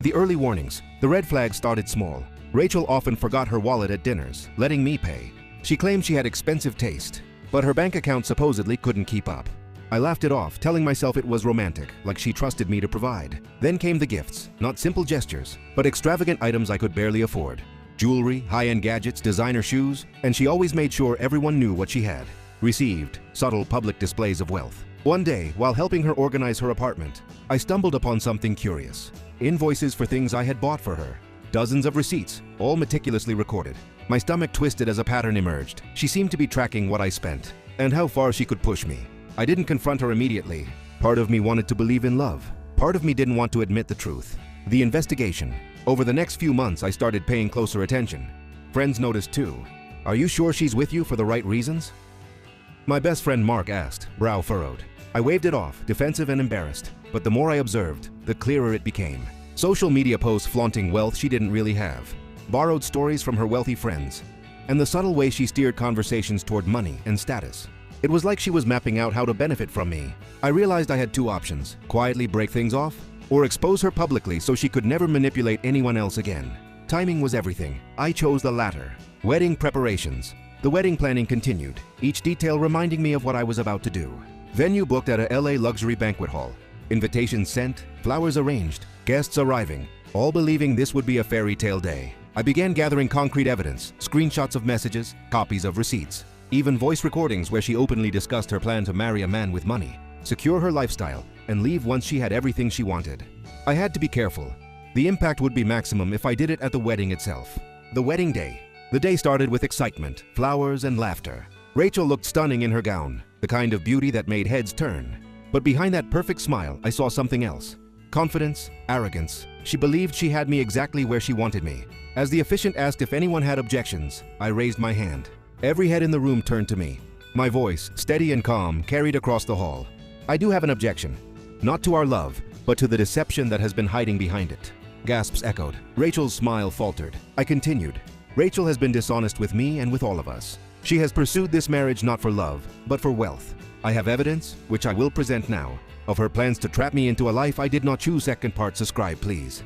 The early warnings, the red flags started small. Rachel often forgot her wallet at dinners, letting me pay. She claimed she had expensive taste, but her bank account supposedly couldn't keep up. I laughed it off, telling myself it was romantic, like she trusted me to provide. Then came the gifts, not simple gestures, but extravagant items I could barely afford. Jewelry, high-end gadgets, designer shoes, and she always made sure everyone knew what she had. Received subtle public displays of wealth. One day, while helping her organize her apartment, I stumbled upon something curious. Invoices for things I had bought for her. Dozens of receipts, all meticulously recorded. My stomach twisted as a pattern emerged. She seemed to be tracking what I spent, and how far she could push me. I didn't confront her immediately. Part of me wanted to believe in love. Part of me didn't want to admit the truth. The investigation. Over the next few months, I started paying closer attention. Friends noticed too. Are you sure she's with you for the right reasons? My best friend Mark asked, brow furrowed. I waved it off, defensive and embarrassed. But the more I observed, the clearer it became. Social media posts flaunting wealth she didn't really have. Borrowed stories from her wealthy friends. And the subtle way she steered conversations toward money and status. It was like she was mapping out how to benefit from me. I realized I had two options: quietly break things off, or expose her publicly so she could never manipulate anyone else again. Timing was everything. I chose the latter. Wedding preparations. The wedding planning continued, each detail reminding me of what I was about to do. Venue booked at a LA luxury banquet hall. Invitations sent, flowers arranged, guests arriving, all believing this would be a fairy tale day. I began gathering concrete evidence, screenshots of messages, copies of receipts, even voice recordings where she openly discussed her plan to marry a man with money, secure her lifestyle, and leave once she had everything she wanted. I had to be careful. The impact would be maximum if I did it at the wedding itself. The wedding day. The day started with excitement, flowers, and laughter. Rachel looked stunning in her gown, the kind of beauty that made heads turn. But behind that perfect smile, I saw something else. Confidence, arrogance. She believed she had me exactly where she wanted me. As the officiant asked if anyone had objections, I raised my hand. Every head in the room turned to me. My voice, steady and calm, carried across the hall. I do have an objection. Not to our love, but to the deception that has been hiding behind it. Gasps echoed. Rachel's smile faltered. I continued. Rachel has been dishonest with me and with all of us. She has pursued this marriage not for love, but for wealth. I have evidence, which I will present now, of her plans to trap me into a life I did not choose. Second part, subscribe please.